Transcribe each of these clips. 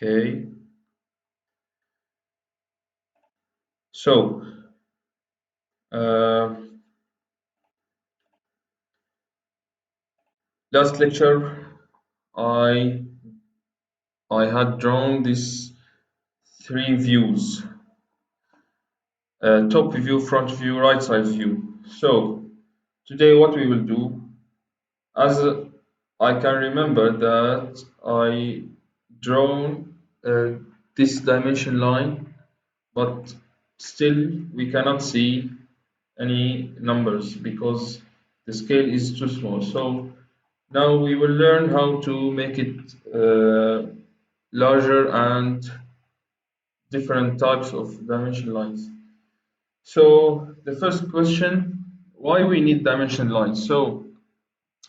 Okay, so uh, last lecture I I had drawn these three views: top view, front view, right side view. So today what we will do, as I can remember that I drawn uh, this dimension line, but still we cannot see any numbers because the scale is too small. So now we will learn how to make it larger and different types of dimension lines. So the first question, why we need dimension lines? So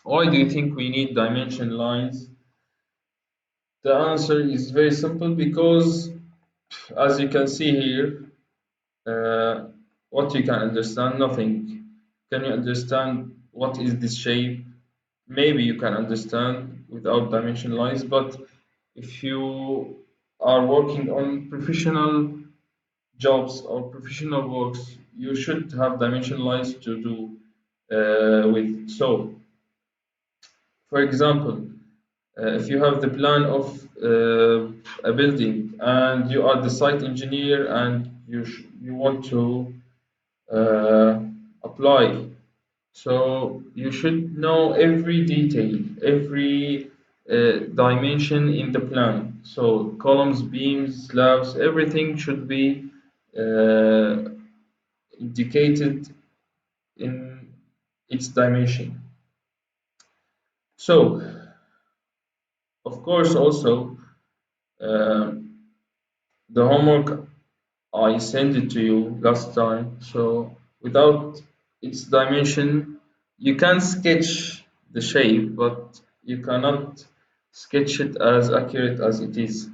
why do you think we need dimension lines? The answer is very simple because as you can see here, uh, what you can understand, nothing. Can you understand what is this shape? Maybe you can understand without dimension lines, but if you are working on professional jobs or professional works, you should have dimension lines to do with. So, for example, if you have the plan of a building and you are the site engineer and you want to uh, apply, so you should know every detail, every dimension in the plan. So columns, beams, slabs, everything should be uh, indicated in its dimension. So, of course, also uh, the homework I sent it to you last time. So, without its dimension, you can sketch the shape, but you cannot sketch it as accurate as it is.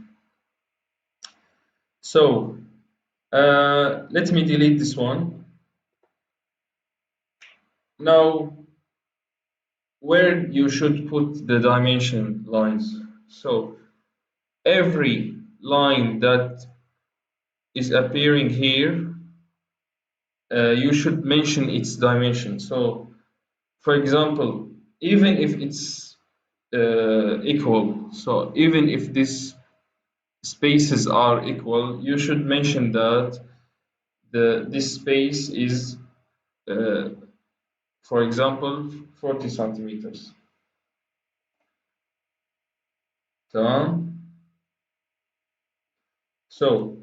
So, let me delete this one. Now, where you should put the dimension lines. So, every line that is appearing here, you should mention its dimension. So, for example, even if it's equal, so even if these spaces are equal, you should mention that this space is, uh, for example, 40 centimeters. تمام. So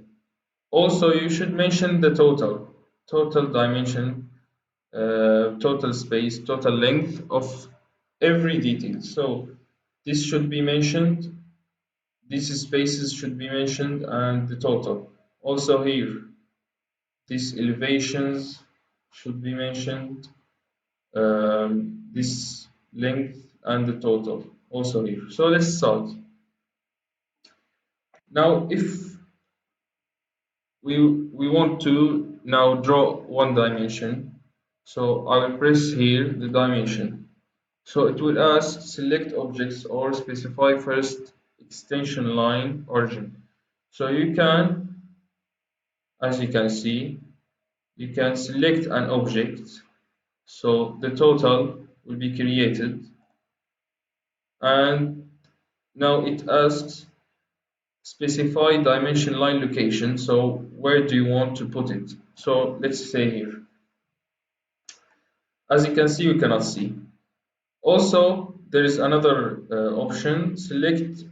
also you should mention the total dimension, total space, total length of every detail. So this should be mentioned, these spaces should be mentioned, and the total. Also here, these elevations should be mentioned, this length and the total also here. So let's start. Now if we want to now draw one dimension, so I will press here the dimension. So it will ask select objects or specify first extension line origin. So you can, as you can see, you can select an object. So the total will be created, and now it asks specify dimension line location. So where do you want to put it? So let's say here. As you can see, we cannot see. Also, there is another option, select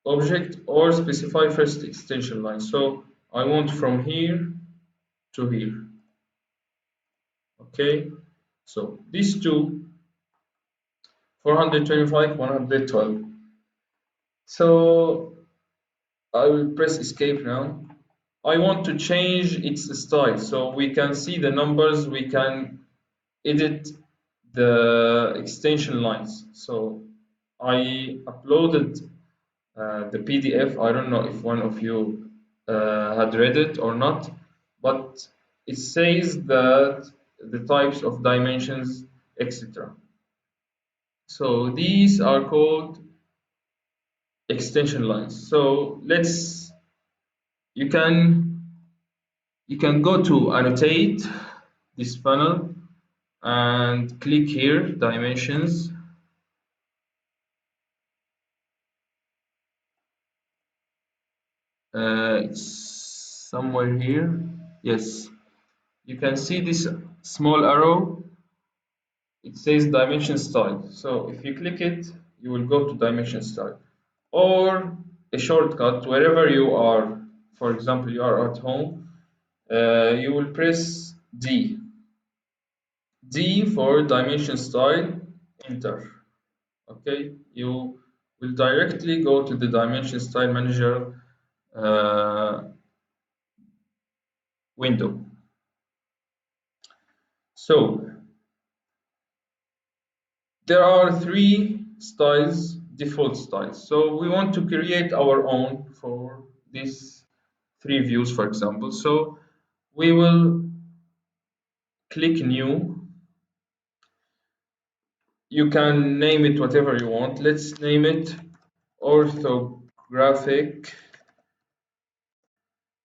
object or specify first extension line. So I want from here to here. Okay, so these two, 425, 112. So I will press escape now. I want to change its style so we can see the numbers, we can edit the extension lines. So I uploaded the PDF. I don't know if one of you had read it or not, but it says that the types of dimensions, etc. So these are called extension lines. So you can you can go to annotate this panel and click here dimensions. It's somewhere here. Yes, you can see this small arrow. It says dimension style. So if you click it, you will go to dimension style. Or a shortcut wherever you are. For example, you are at home. You will press D. D for dimension style. Enter. Okay, you will directly go to the dimension style manager window. So there are three styles, default styles. So we want to create our own for these three views, for example. So we will click new. You can name it whatever you want. Let's name it orthographic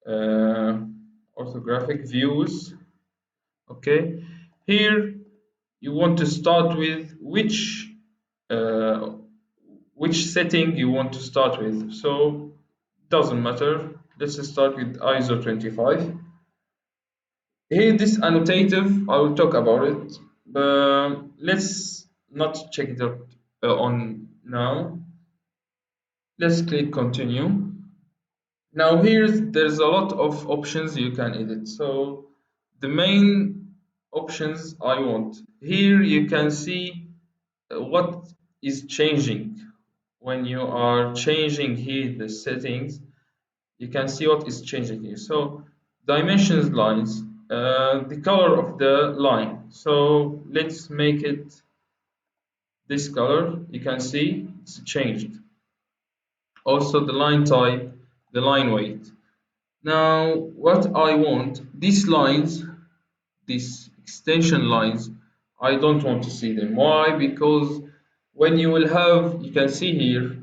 uh, orthographic views. Okay, here you want to start with uh, which setting you want to start with. So doesn't matter. Let's start with ISO 25. Here, this annotative, I will talk about it. Let's not check it out on now. Let's click continue. Now there's a lot of options you can edit. So the main options I want. Here you can see what is changing when you are changing here the settings. You can see what is changing here. So dimensions lines, the color of the line. So let's make it this color. You can see it's changed. Also the line type, the line weight. Now what I want, these lines, these extension lines, I don't want to see them. Why? Because when you will have, you can see here,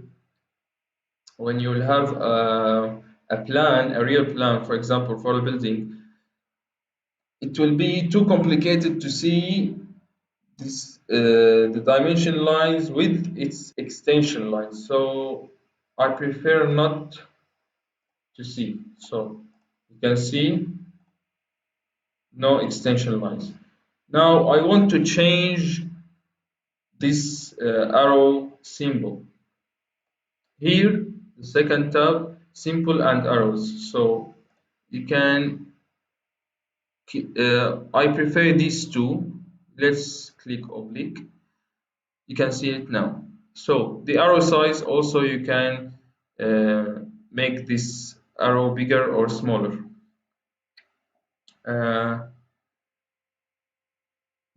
when you will have a plan, a real plan, for example, for a building, it will be too complicated to see the dimension lines with its extension lines. So I prefer not to see. So you can see no extension lines. Now I want to change this arrow symbol. Here, the second tab, simple and arrows. So you can, I prefer these two. Let's click oblique. You can see it now. So the arrow size also you can make this arrow bigger or smaller. Uh,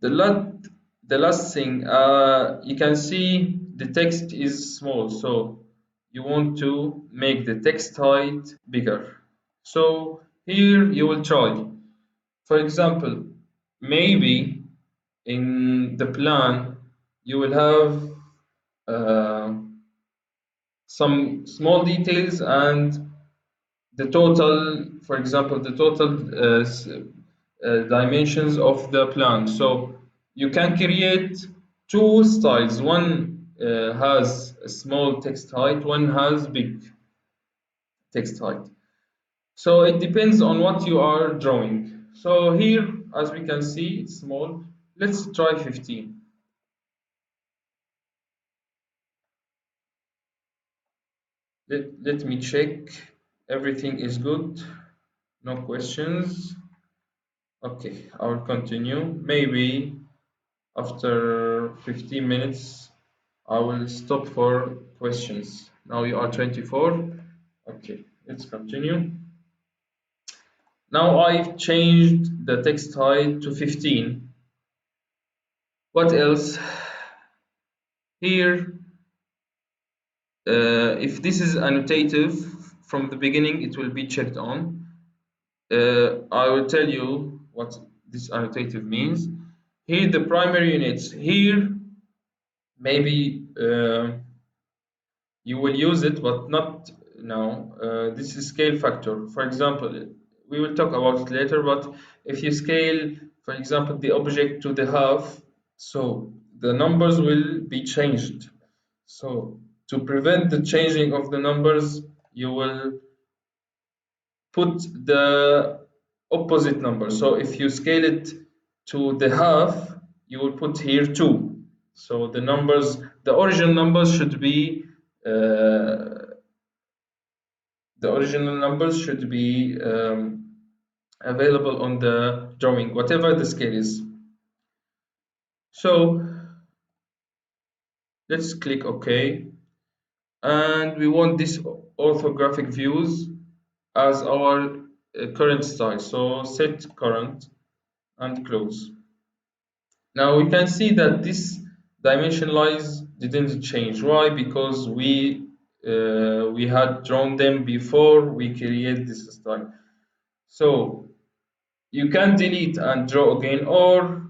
the last the last thing, you can see the text is small, so you want to make the text height bigger. So here you will try. For example, maybe in the plan you will have uh, some small details and the total, for example, the total dimensions of the plan. So you can create two styles. One has a small text height, one has big text height. So it depends on what you are drawing. So here, as we can see, it's small. Let's try 15. Let me check. Everything is good. No questions. Okay, I will continue. Maybe after 15 minutes, I will stop for questions. Now you are 24. Okay, let's continue. Now I've changed the text height to 15. What else? Here, if this is annotative from the beginning, it will be checked on. I will tell you what this annotative means. Here, the primary units. Here, maybe you will use it, but not now. This is scale factor. For example, we will talk about it later, but if you scale, for example, the object to the half, so the numbers will be changed. So to prevent the changing of the numbers, you will put the opposite number. So if you scale it to the half, you will put here 2. So the numbers, the original numbers should be the original numbers should be available on the drawing, whatever the scale is. So let's click OK, and we want this orthographic views as our current style. So set current and close. Now we can see that this dimension lines didn't change. Why? Because we had drawn them before we create this style. So you can delete and draw again, or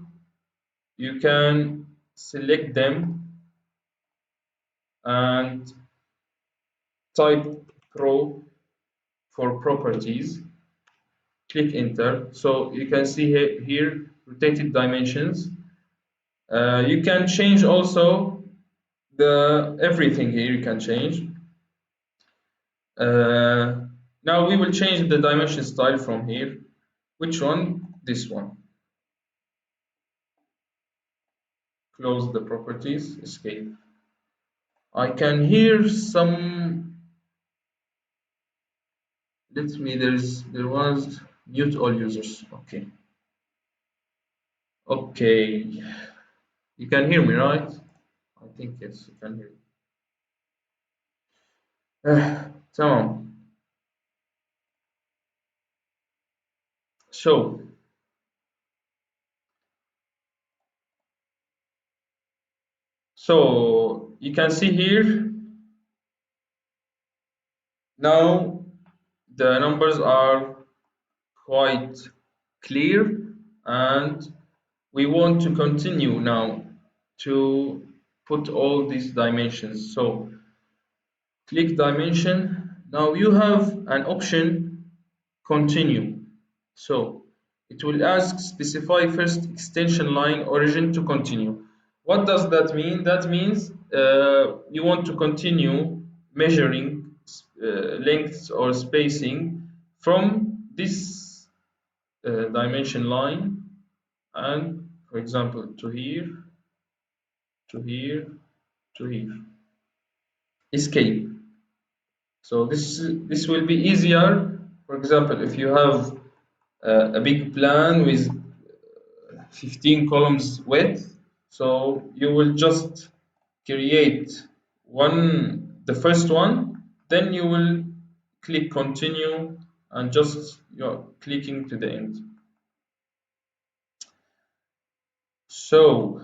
you can select them and type pro for properties, click enter. So you can see here rotated dimensions. You can change also the everything here, you can change. Now we will change the dimension style from here. Which one? This one. Close the properties, escape. I can hear some. There was mute all users. Okay. Okay. You can hear me, right? I think yes, you can hear me. Tamam. So you can see here now the numbers are quite clear, and we want to continue now to put all these dimensions. So click dimension. Now you have an option continue. So it will ask specify first extension line origin to continue. What does that mean? That means you want to continue measuring lengths or spacing from this dimension line, and for example to here, to here, to here. Escape. So this will be easier. For example, if you have a big plan with 15 columns width, so you will just create the first one, then you will click continue and just you're clicking to the end. So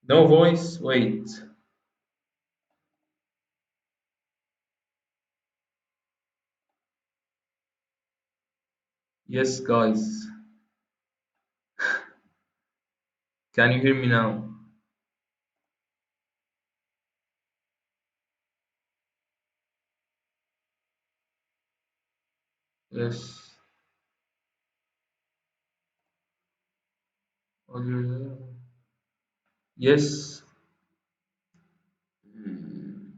no voice, wait. Yes, guys. Can you hear me now? Yes. Audio. Yes. Mm,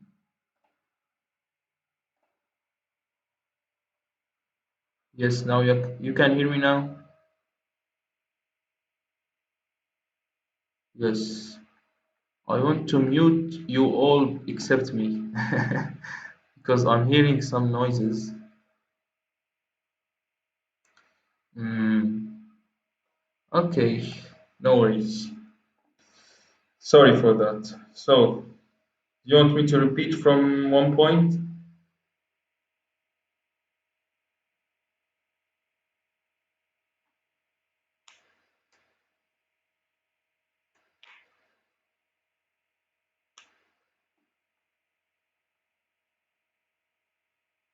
yes, now you can hear me now? Yes. I want to mute you all except me because I'm hearing some noises. Mm, okay, no worries. Sorry for that. So, you want me to repeat from one point?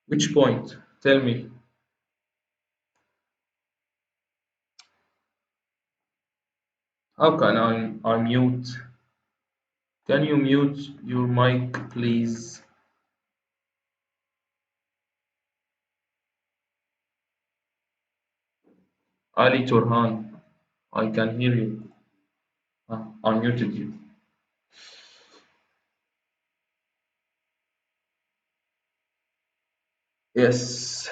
Which point? Tell me. How can I mute? Can you mute your mic, please? Ali Turhan, I can hear you. I muted you. Yes.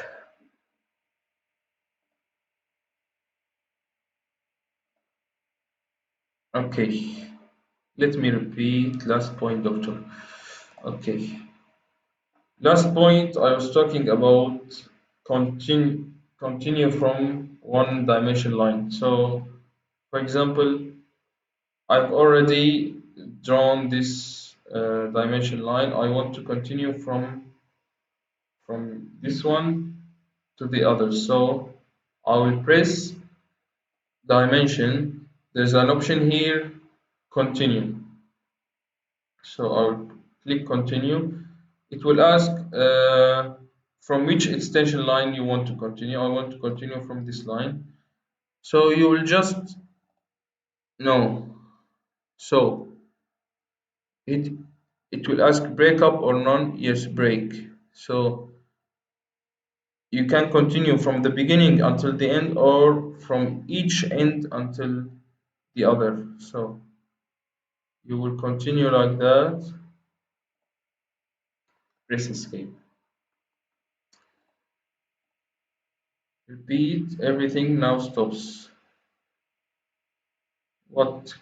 Okay. Let me repeat last point, doctor. Okay. Last point I was talking about continue from one dimension line. So, for example, I've already drawn this dimension line. I want to continue from this one to the other. So I will press dimension. There's an option here, continue. So I'll click continue. It will ask from which extension line you want to continue. I want to continue from this line. So you will just no. So it it will ask break up or none. Yes, break. So you can continue from the beginning until the end or from each end until the other. So you will continue like that. Press escape. Repeat, everything now stops. What,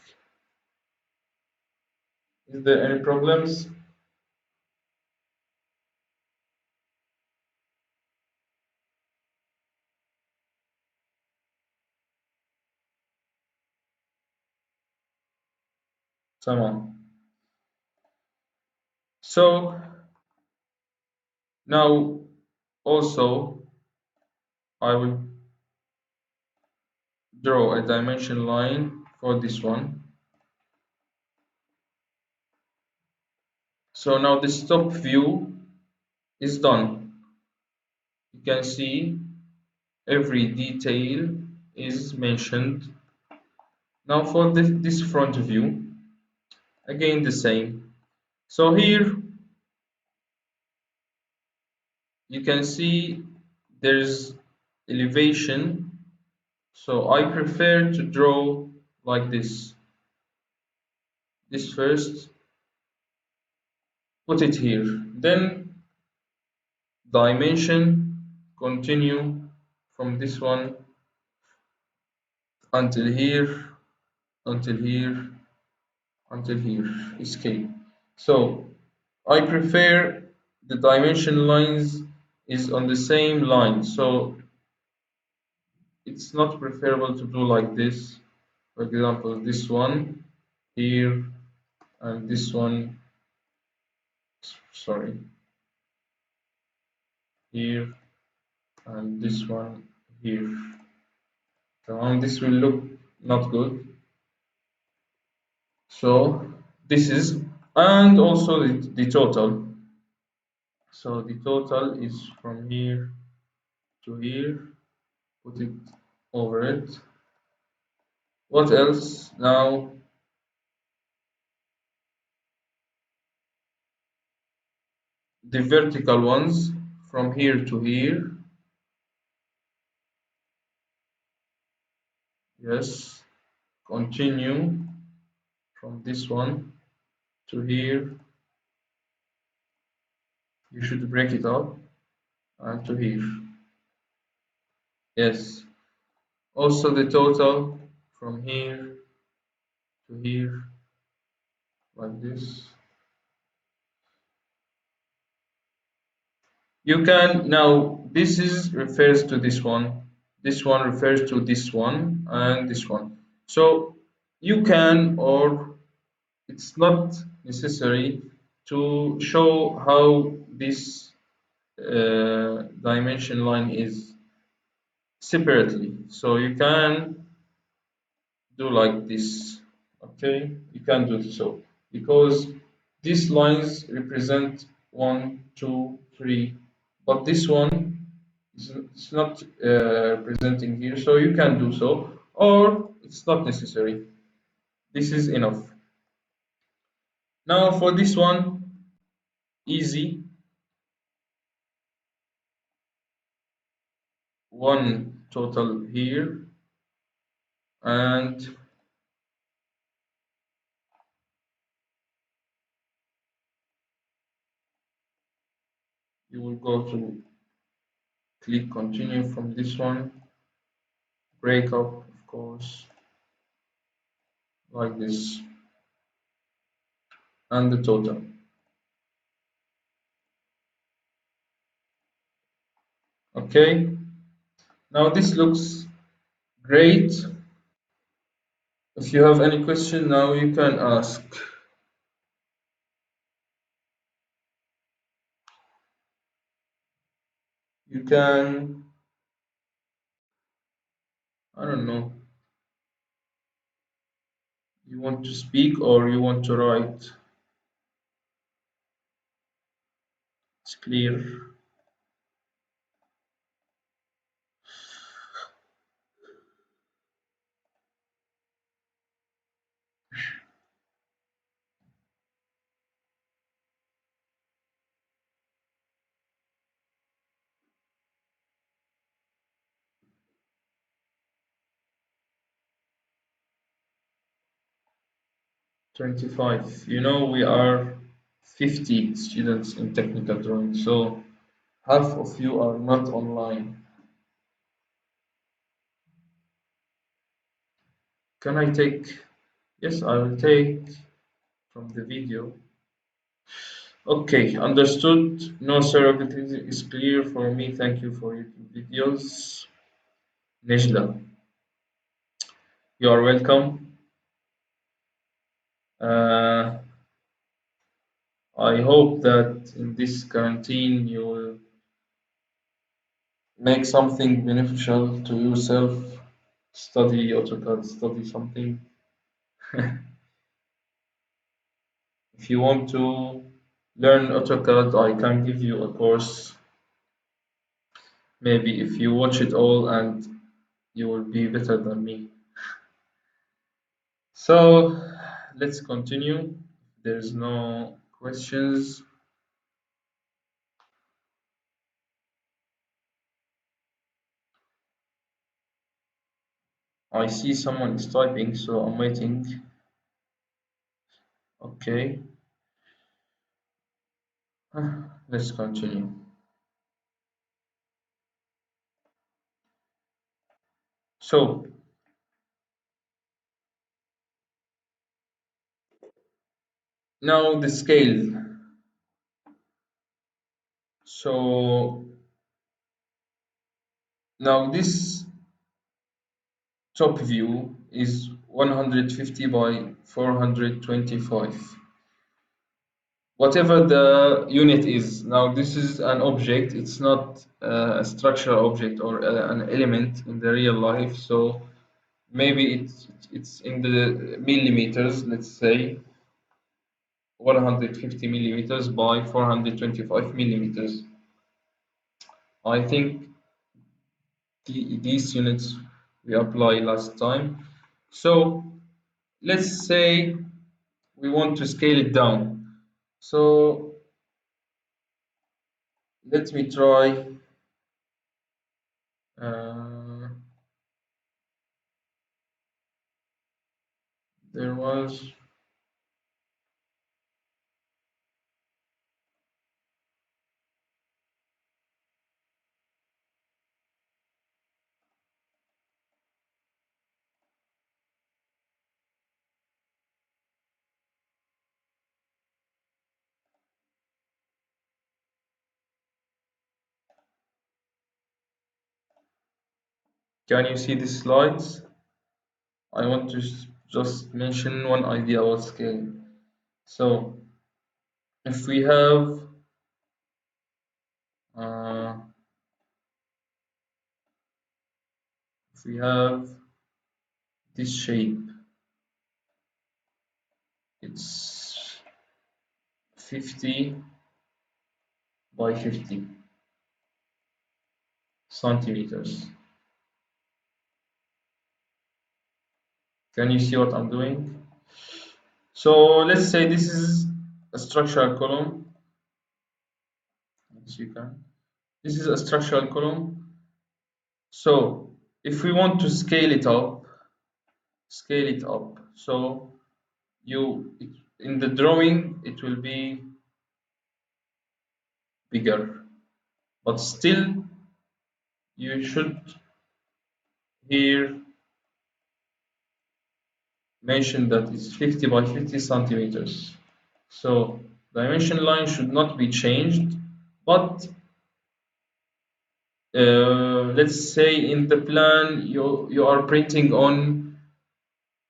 is there any problems? Someone. So now also I will draw a dimension line for this one. So now this top view is done. You can see every detail is mentioned. Now for this front view, again the same. So here you can see there's elevation. So I prefer to draw like this. This first, put it here. Then dimension, continue from this one until here, until here, until here. Escape. So I prefer the dimension lines is on the same line. So it's not preferable to do like this. For example, this one here and this one, sorry, here and this one here. So this will look not good. So this is, and also the total. So the total is from here to here. Put it over it. What else? Now the vertical ones from here to here. Yes. Continue from this one to here. You should break it up and to here. Yes. Also the total from here to here, like this. You can now, this is refers to this one refers to this one, and this one. So you can, or it's not necessary to show how this dimension line is separately. So you can do like this. Okay, you can do so because these lines represent 1, 2, 3, but this one it's not representing here, so you can do so, or it's not necessary. This is enough. Now for this one, easy. One total here, and you will go to click continue from this one, break up, of course, like this, and the total. Okay, now this looks great. If you have any question now, you can ask. You can, I don't know, you want to speak or you want to write. It's clear. 25. You know, we are 50 students in technical drawing, so half of you are not online. Can I take? Yes, I will take from the video. Okay, understood. No surrogate is clear for me. Thank you for your videos. Nejla, you are welcome. Uh, I hope that in this quarantine you will make something beneficial to yourself. Study AutoCAD, study something. If you want to learn AutoCAD, I can give you a course. Maybe if you watch it all and you will be better than me. So let's continue. There's no questions. I see someone is typing, so I'm waiting. Okay, let's continue. So now the scale. So now this top view is 150 by 425. Whatever the unit is. Now this is an object. It's not a structural object or an element in the real life. So maybe it's in the millimeters. Let's say 150 millimeters by 425 millimeters. I think these units we applied last time. So let's say we want to scale it down. So let me try. Uh, there was. Can you see the slides? I want to just mention one idea about scale. So if we have uh, if we have this shape, it's 50 by 50 centimeters. Can you see what I'm doing? So let's say this is a structural column. As you can, this is a structural column. So if we want to scale it up. So in the drawing it will be bigger, but still you should here mention that it's 50 by 50 centimeters. So dimension line should not be changed, but let's say in the plan you are printing on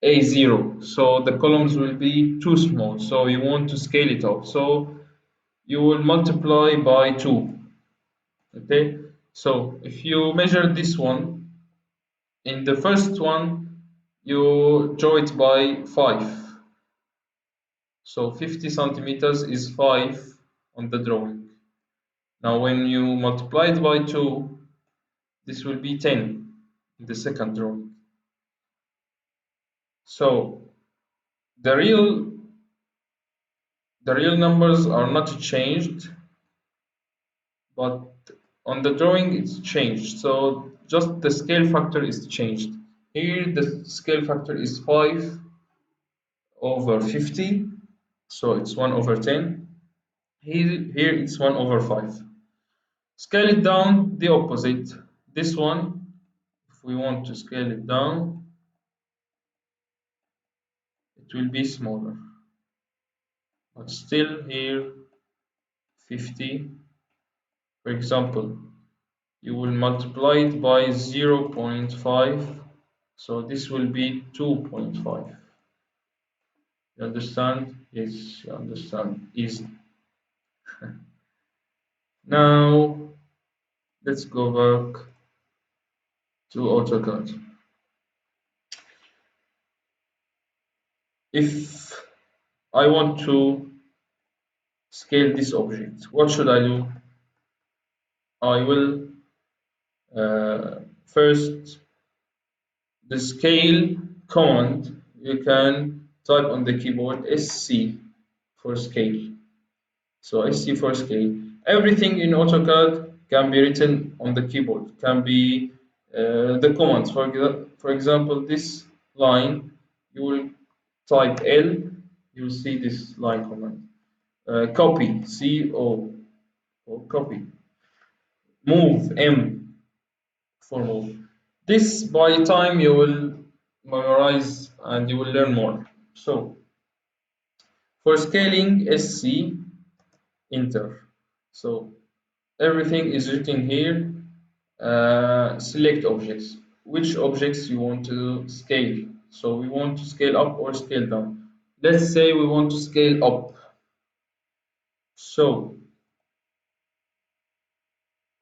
A0, so the columns will be too small, so you want to scale it up. So you will multiply by 2. Okay, so if you measure this one, in the first one you draw it by 5. So 50 centimeters is 5 on the drawing. Now when you multiply it by 2, this will be 10 in the second drawing. So the real numbers are not changed, but on the drawing it's changed. So just the scale factor is changed. Here the scale factor is 5 over 50, so it's 1 over 10. Here it's 1 over 5. Scale it down, the opposite. This one, if we want to scale it down, it will be smaller. But still here 50, for example, you will multiply it by 0.5, so this will be 2.5. You understand? Yes, you understand. Easy. Now let's go back to AutoCAD. If I want to scale this object, what should I do? I will first, the scale command, you can type on the keyboard SC for scale. So SC for scale. Everything in AutoCAD can be written on the keyboard, can be the commands. For example, this line, you will type L, you will see this line command. Copy, CO, or copy. Move, M, for move. This by time you will memorize and you will learn more. So for scaling SC, enter. So everything is written here. Select objects. Which objects you want to scale? So we want to scale up or scale down. Let's say we want to scale up. So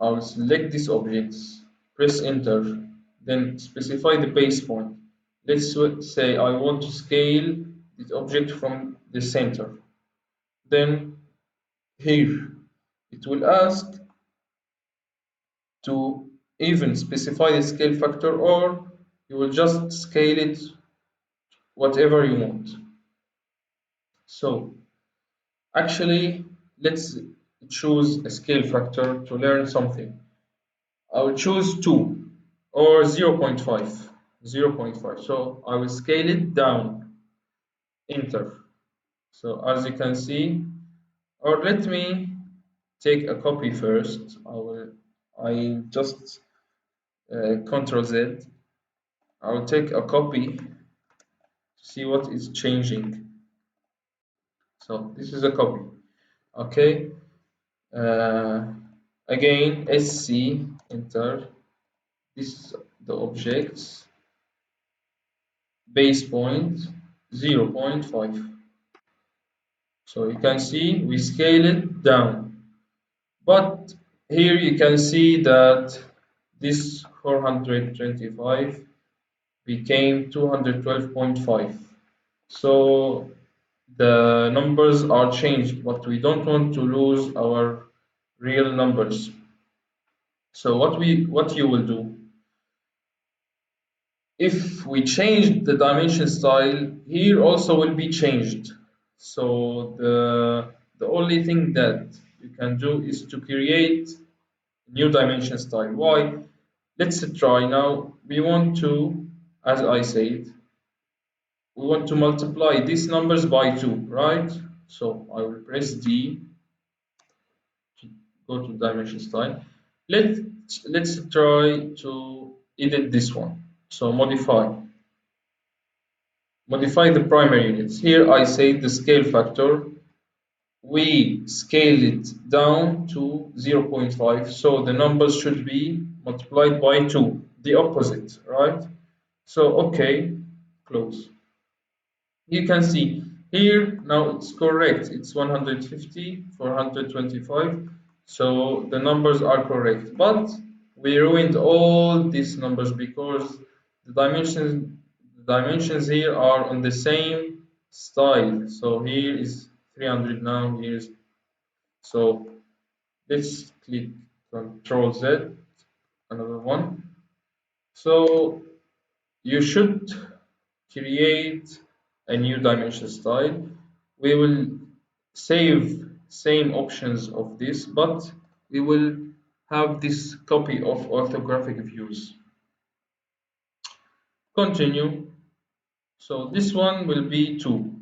I'll select these objects, press enter, then specify the base point. Let's say I want to scale this object from the center. Then here it will ask to even specify the scale factor, or you will just scale it whatever you want. So actually, let's choose a scale factor to learn something. I will choose 2 or 0.5. 0.5. So I will scale it down. Enter. So as you can see, or let me take a copy first. I just Control Z. I will take a copy to see what is changing. So this is a copy. Okay. Uh, Again, SC. Enter. This is the objects. Base point 0.5. So you can see we scale it down, but here you can see that this 425 became 212.5. So the numbers are changed, but we don't want to lose our real numbers. So what you will do, if we change the dimension style, here also will be changed. So the only thing that you can do is to create new dimension style. Why? Let's try now. We want to, as I said, we want to multiply these numbers by 2, right? So I will press D to go to dimension style. Let's try to edit this one. So modify the primary units. Here I say the scale factor. We scale it down to 0.5, so the numbers should be multiplied by 2, the opposite, right? So, okay, close. You can see here now it's correct, it's 150, 425, so the numbers are correct, but we ruined all these numbers because the dimensions here are on the same style. So here is 300, now here's, so let's click Control Z, another one. So you should create a new dimension style. We will save same options of this, but we will have this copy of orthographic views. Continue. So this one will be 2.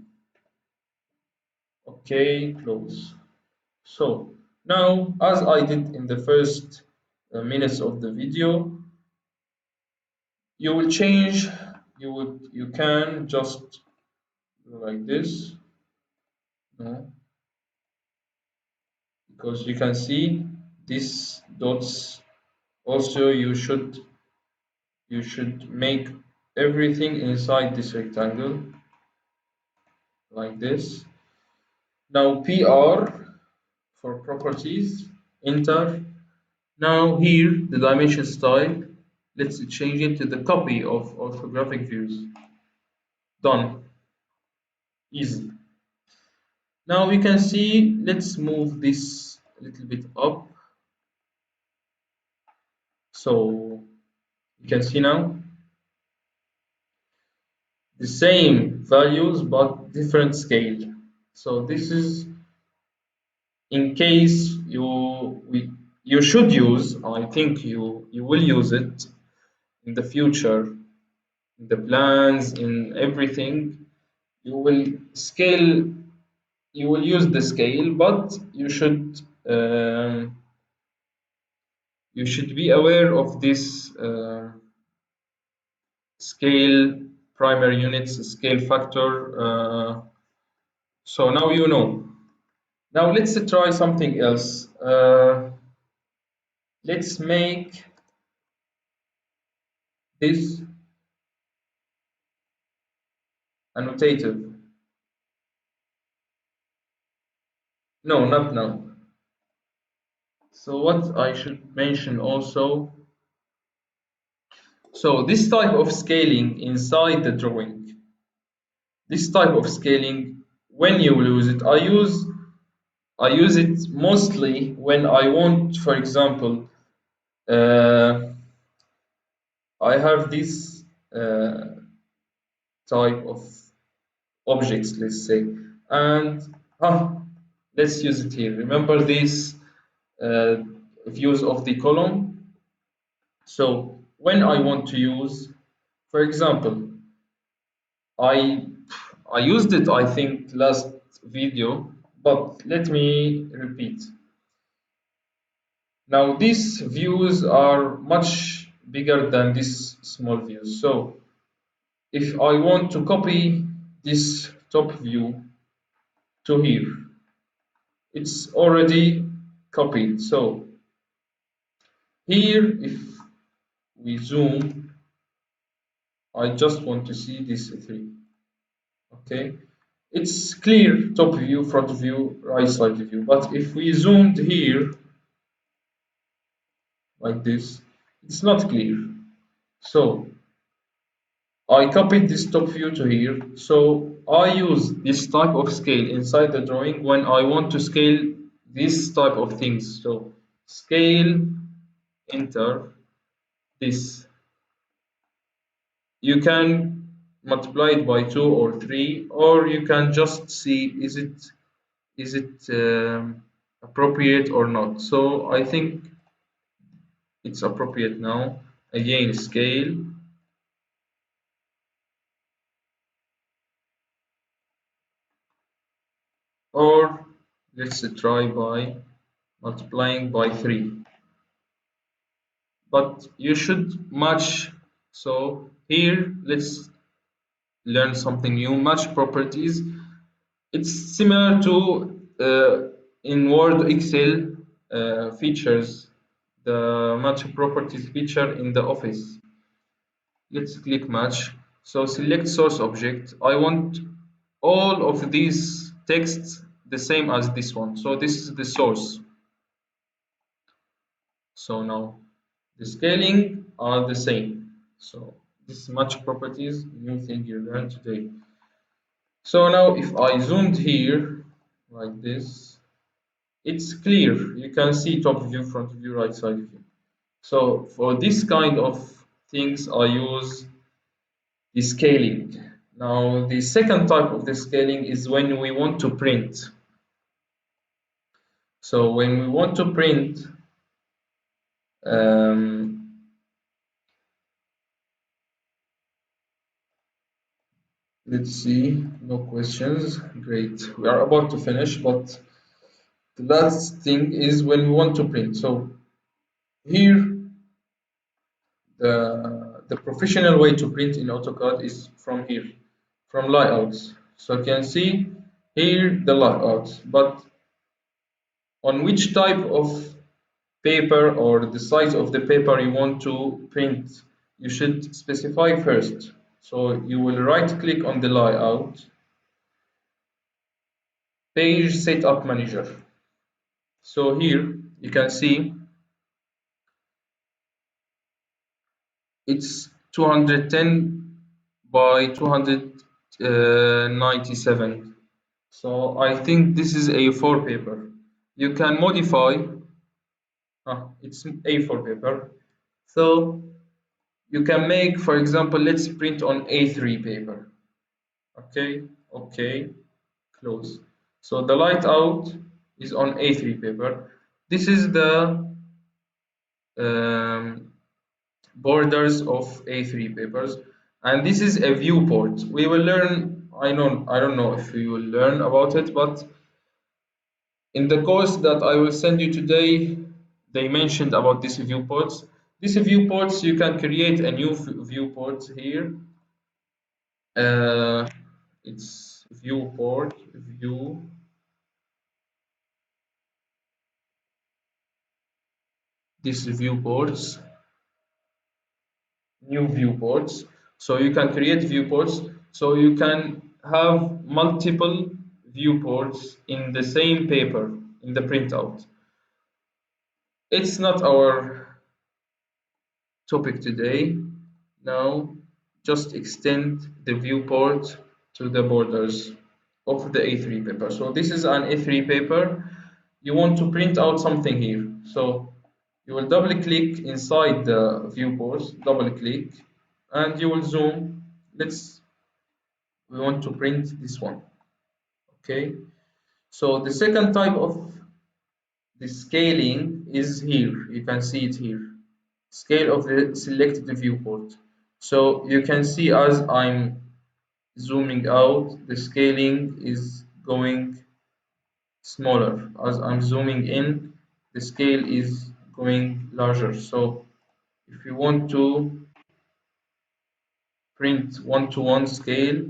Okay, close. So now, as I did in the first minutes of the video, you will change. You can just do like this. No, because you can see these dots. Also, you should make everything inside this rectangle like this. Now PR for properties, enter. Now here the dimension style, let's change it to the copy of orthographic views. Done. Easy. Now we can see, let's move this a little bit up. So you can see now the same values but different scale. So this is in case you should use, I think you will use it in the future, in the plans, in everything. You will scale, you will use the scale, but you should be aware of this scale, primary units, scale factor. So now you know. Now let's try something else. Let's make this annotative. No, not now. So what I should mention also, so this type of scaling inside the drawing, this type of scaling, when you will use it, I use it mostly when I want, for example, uh, I have this type of objects, let's say, and let's use it here. Remember these uh, views of the column? So when I want to use, for example, I I used it I think last video, but let me repeat. Now these views are much bigger than these small views. So if I want to copy this top view to here, it's already copied. So here, if we zoom, I just want to see this 3. Okay, it's clear top view, front view, right side view. But if we zoomed here like this, it's not clear. So I copied this top view to here. So I use this type of scale inside the drawing when I want to scale this type of things. So scale, enter this. You can multiply it by 2 or 3, or you can just see is it appropriate or not. So I think it's appropriate now. Again, scale, or let's try by multiplying by 3. But you should match. So here, let's learn something new. Match properties. It's similar to in Word Excel features, the match properties feature in the Office. Let's click match. So select source object. I want all of these texts the same as this one. So this is the source. So now the scaling are the same. So this is match properties, new thing you learned today. So now if I zoomed here like this, it's clear. You can see top view, front view, right side view. So for this kind of things, I use the scaling. Now, the second type of the scaling is when we want to print. So when we want to print, um, let's see, no questions. Great. We are about to finish, but the last thing is when we want to print. So here, the professional way to print in AutoCAD is from here, from layouts. So you can see here the layouts, but on which type of paper or the size of the paper you want to print, you should specify first. So you will right click on the layout, page setup manager. So here you can see it's 210 by 297. So I think this is A4 paper. You can modify, it's A4 paper. So you can make, for example, let's print on A3 paper. Okay, okay, close. So the light out is on A3 paper. This is the um, borders of A3 papers, and this is a viewport. We will learn. I don't know if we will learn about it, but in the course that I will send you today, they mentioned about these viewports. These viewports, you can create a new viewport here. Uh, it's viewport, view, these viewports, new viewports. So you can create viewports. So you can have multiple viewports in the same paper in the printout. It's not our topic today. Now, just extend the viewport to the borders of the A3 paper. So this is an A3 paper. You want to print out something here. So you will double click inside the viewport, double click, and you will zoom. We want to print this one. Okay. So the second type of the scaling is here. You can see it here. Scale of the selected viewport. So you can see as I'm zooming out, the scaling is going smaller. As I'm zooming in, the scale is going larger. So if you want to print one-to-one scale,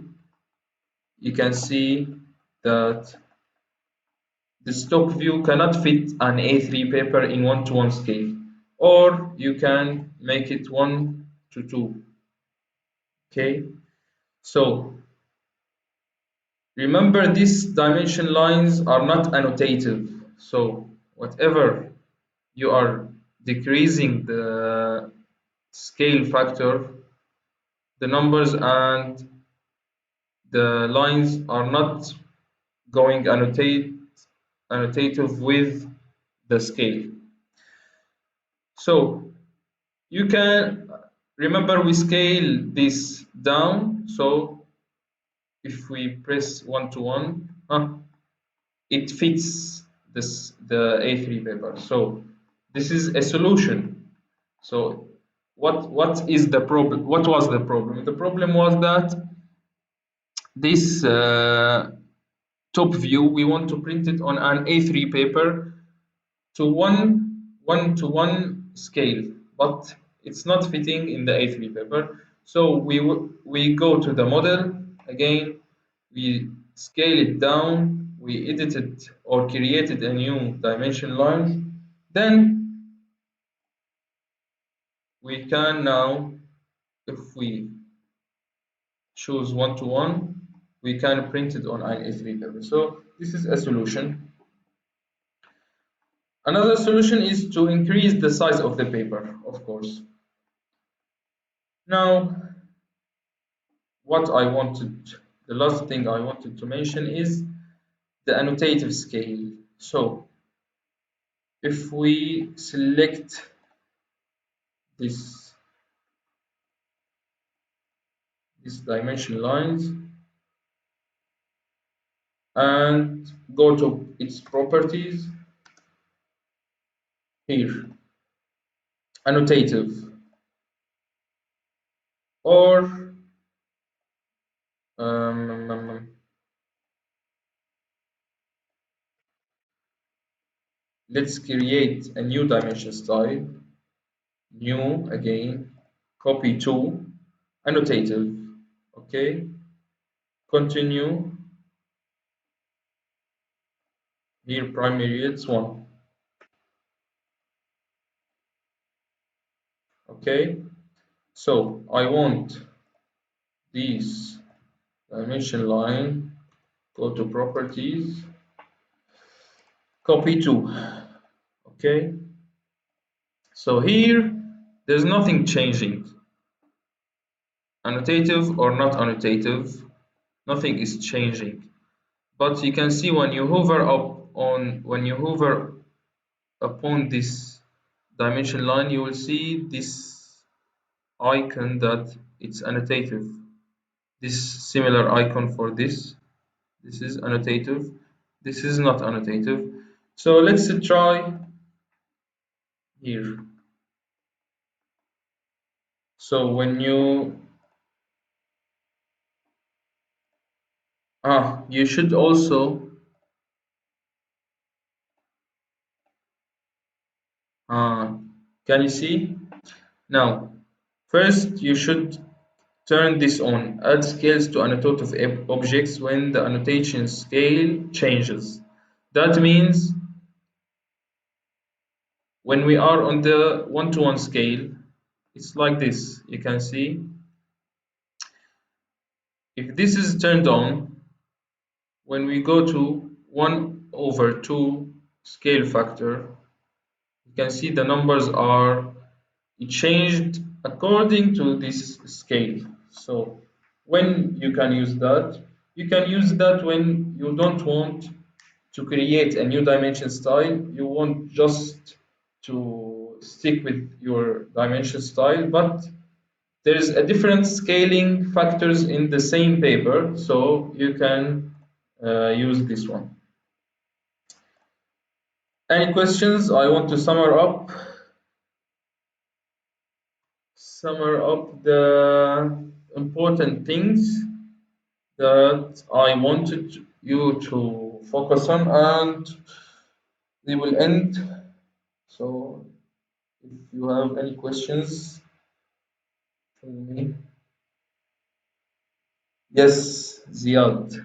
you can see that the stock view cannot fit an A3 paper in one-to-one scale, or you can make it 1:2. Okay, so remember these dimension lines are not annotative. So whatever you are decreasing the scale factor, the numbers and the lines are not going annotative with the scale. So you can remember we scale this down, so if we press 1 to 1, it fits the A3 paper. So this is a solution. So what is the problem? What was the problem? The problem was that this top view, we want to print it on an A3 paper to one to one scale, but it's not fitting in the A3 paper. So we go to the model again, we scale it down, we edited or created a new dimension line, then we can now, if we choose one to one, we can print it on an A3 paper. So this is a solution. Another solution is to increase the size of the paper, of course. Now, the last thing I wanted to mention is the annotative scale. So, if we select this, these dimension lines and go to its properties here, annotative, or um, let's create a new dimension style, new again, copy to, annotative, okay, continue, here primary it's 1, okay. So I want this dimension line, go to properties, copy to, okay. So here there's nothing changing, annotative or not annotative, nothing is changing. But you can see when you hover upon this dimension line, you will see this icon that it's annotative. This similar icon for this is annotative, this is not annotative. So let's try here. So when you should also can you see now? First, you should turn this on. Add scales to annotative objects when the annotation scale changes. That means when we are on the one-to-one scale, it's like this. You can see if this is turned on, when we go to 1 over 2 scale factor, you can see the numbers are changed according to this scale. So when you can use that, you can use that when you don't want to create a new dimension style, you want just to stick with your dimension style, but there's a different scaling factors in the same paper, so you can use this one. Any questions? I want to sum up the important things that I wanted you to focus on, and they will end. So if you have any questions for me. Yes, Ziad.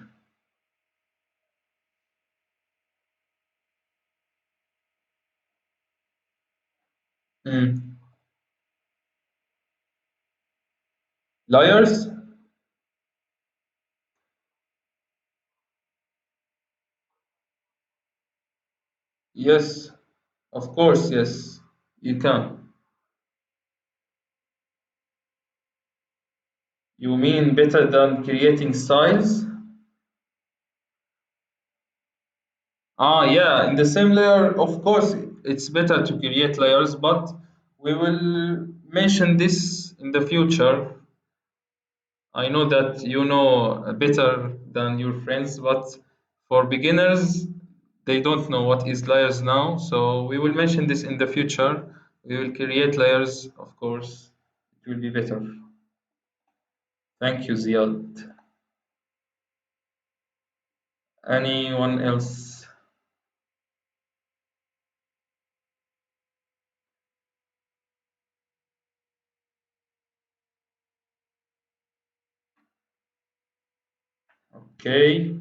Mm. Liars? Yes, of course, yes, you can. You mean better than creating styles? Yeah, in the same layer, of course, it's better to create layers, but we will mention this in the future. I know that you know better than your friends, but for beginners, they don't know what is layers now. So we will mention this in the future. We will create layers, of course. It will be better. Thank you, Ziad. Anyone else? Okay.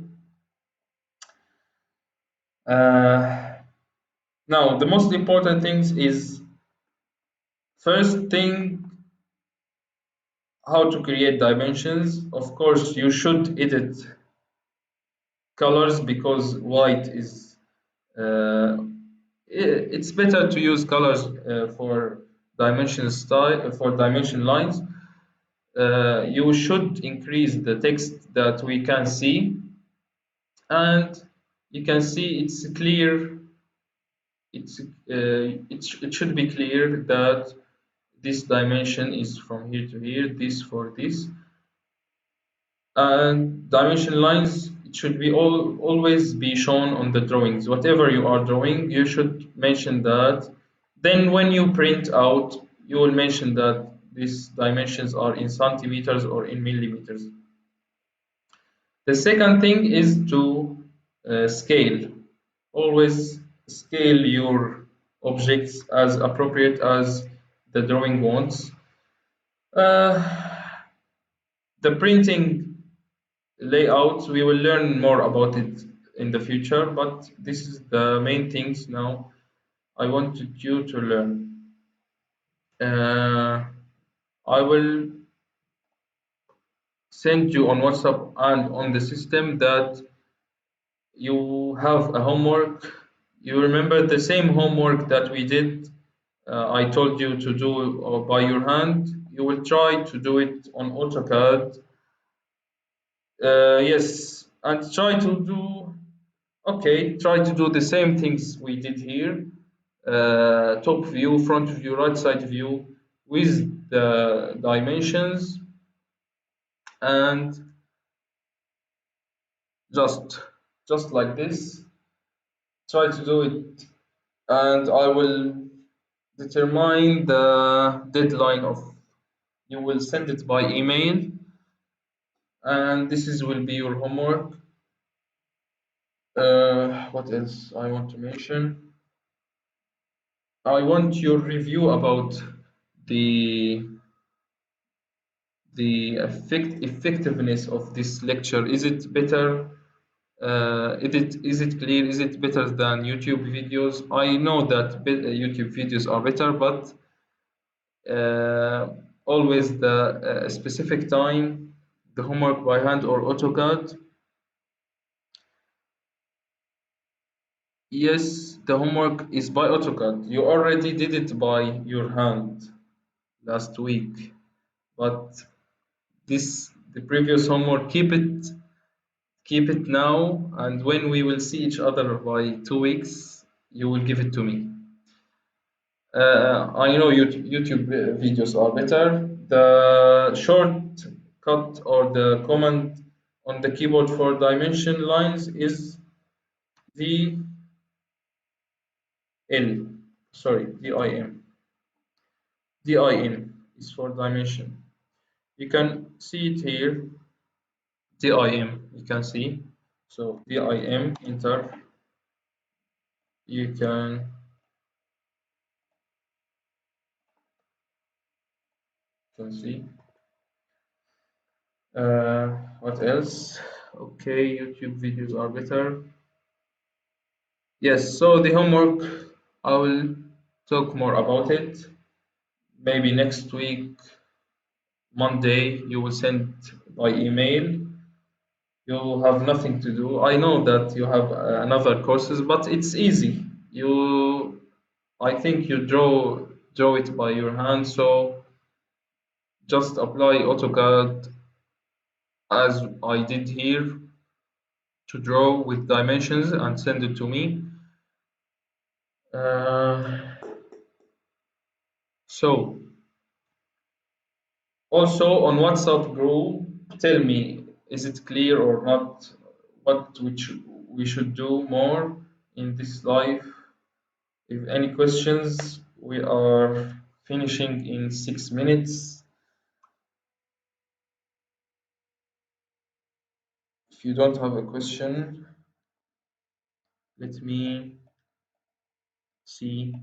Uh, Now, the most important things is first thing how to create dimensions. Of course, you should edit colors because white is uh, it's better to use colors for dimension style for dimension lines. You should increase the text that we can see, and you can see it's clear. It should be clear that this dimension is from here to here, this for this, and dimension lines it should be always be shown on the drawings. Whatever you are drawing, you should mention that. Then when you print out, you will mention that these dimensions are in centimeters or in millimeters. The second thing is to scale. Always scale your objects as appropriate as the drawing wants. Uh, the printing layout, we will learn more about it in the future, but this is the main things now I wanted you to learn. Uh, I will send you on WhatsApp and on the system that you have a homework. You remember the same homework that we did. I told you to do by your hand. You will try to do it on AutoCAD. Yes, and try to do okay. Try to do the same things we did here. Top view, front view, right side view with the dimensions, and just just like this. Try to do it, and I will determine the deadline of. You will send it by email, and this is will be your homework. What else I want to mention? I want your review about the effectiveness of this lecture. Is it better? Is it clear? Is it better than YouTube videos? I know that YouTube videos are better, but uh, always the specific time, the homework by hand or AutoCAD. Yes, the homework is by AutoCAD. You already did it by your hand last week, but the previous homework, keep it now, and when we will see each other by 2 weeks, you will give it to me. I know YouTube videos are better. The shortcut or the command on the keyboard for dimension lines is DIL. Sorry, DIM. DIM is for dimension. You can see it here. DIM, you can see. So DIM, enter. You can see. What else? Okay, YouTube videos are better. Yes, so the homework, I will talk more about it. Maybe next week, Monday, you will send by email. You have nothing to do. I know that you have another courses, but it's easy. I think you draw it by your hand. So just apply AutoCAD as I did here to draw with dimensions and send it to me. Uh, so Also on WhatsApp group, tell me, is it clear or not? What we should do more in this life? If any questions, we are finishing in 6 minutes. If you don't have a question, let me see.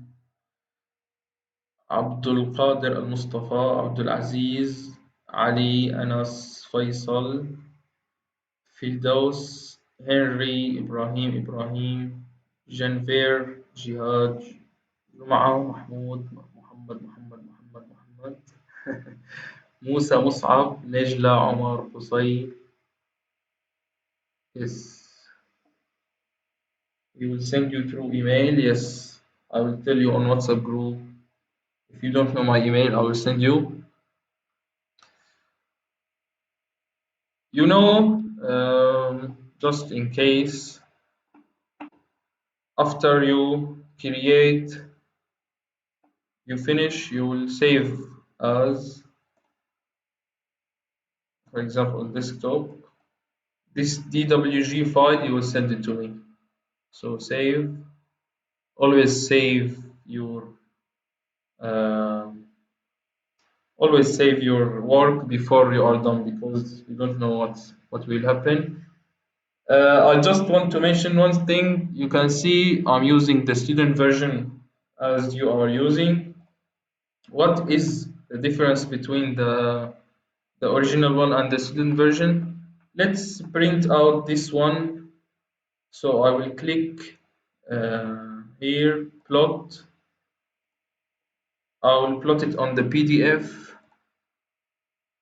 Abdul Qadir Al Mustafa, Abdul Aziz, Ali Anas Faisal, Firdaus, Henry, Ibrahim, Ibrahim, Janvier, Jihad, Jum'a, Mahmoud, Muhammad, Muhammad, Muhammad, Muhammad, Musa, Mus'ab, Nejla, Omar, Qusay. Yes, we will send you through email. Yes, I will tell you on WhatsApp group. If you don't know my email, I will send you. You know, just in case, after you create, you finish, you will save as, for example, desktop. This DWG file, you will send it to me. So save, always save your, uh, always save your work before you are done because you don't know what will happen. I just want to mention one thing. You can see I'm using the student version as you are using. What is the difference between the original one and the student version? Let's print out this one. So I will click here, plot. I will plot it on the PDF,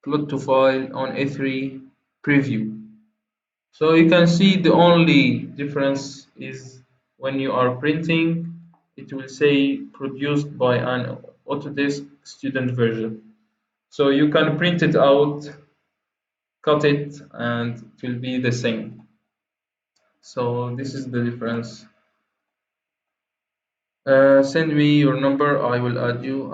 plot to file on A3 preview. So you can see the only difference is when you are printing, it will say produced by an Autodesk student version. So you can print it out, cut it, and it will be the same. So this is the difference. Send me your number, I will add you.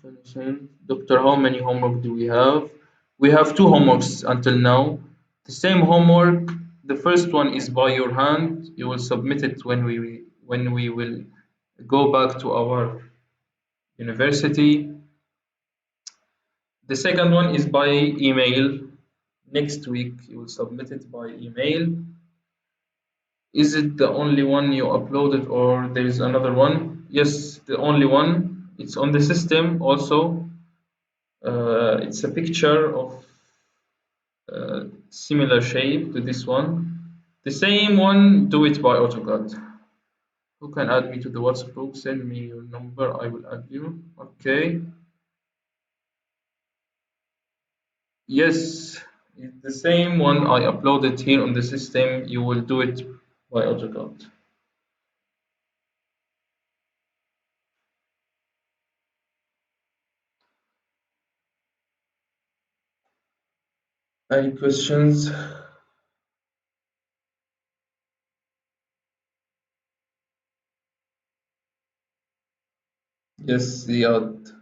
Finishing. Doctor, how many homework do we have? We have two homeworks until now. The same homework. The first one is by your hand. You will submit it when we will go back to our university. The second one is by email. Next week you will submit it by email. Is it the only one you uploaded or there is another one? Yes, the only one. It's on the system also. It's a picture of similar shape to this one. The same one, do it by AutoCAD. Who can add me to the WhatsApp group? Send me your number, I will add you. Okay. Yes, it's the same one I uploaded here on the system. You will do it by AutoCAD. Any questions? Yes, Ziad.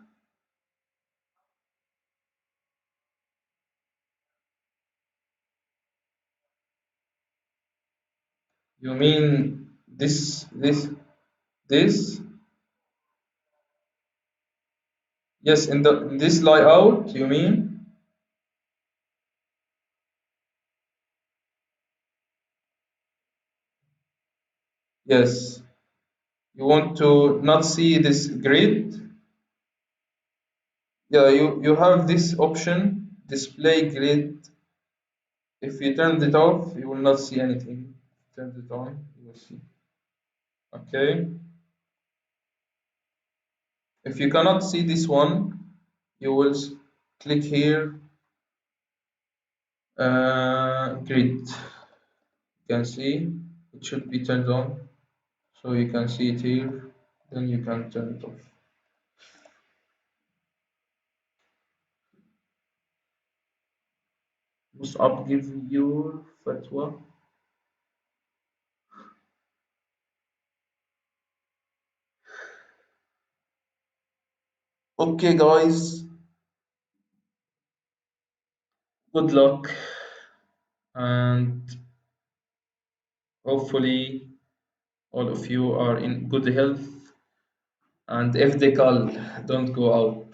You mean this? Yes, in this layout, you mean? Yes. You want to not see this grid? Yeah, you have this option, display grid. If you turn it off, you will not see anything. Turn it on, you will see. Okay. If you cannot see this one, you will click here, grid. You can see it should be turned on, so you can see it here. Then you can turn it off. Mus'ab, give your fatwa. Okay, guys. good luck, and hopefully all of you are in good health. And if they call, don't go out.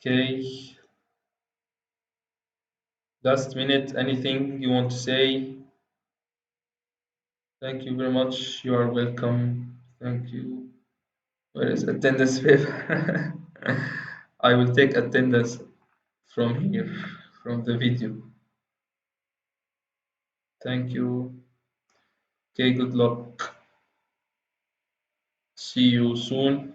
Okay, last minute, anything you want to say? Thank you very much. You are welcome. Thank you. Where is attendance paper? I will take attendance from here, from the video. Thank you. Okay, good luck. See you soon.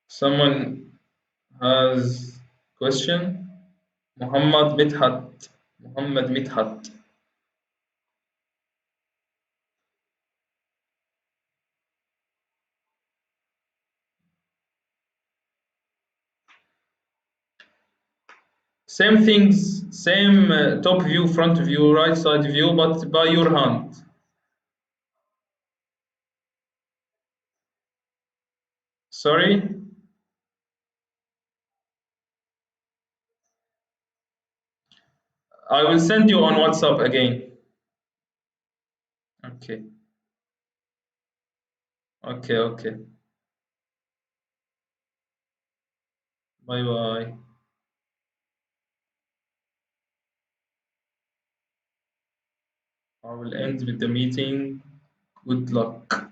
Someone has question? Muhammad Midhat. Muhammad Midhat. Same things, same top view, front view, right side view, but by your hand. Sorry? I will send you on WhatsApp again. Okay, okay. Bye bye. I will end with the meeting. Good luck.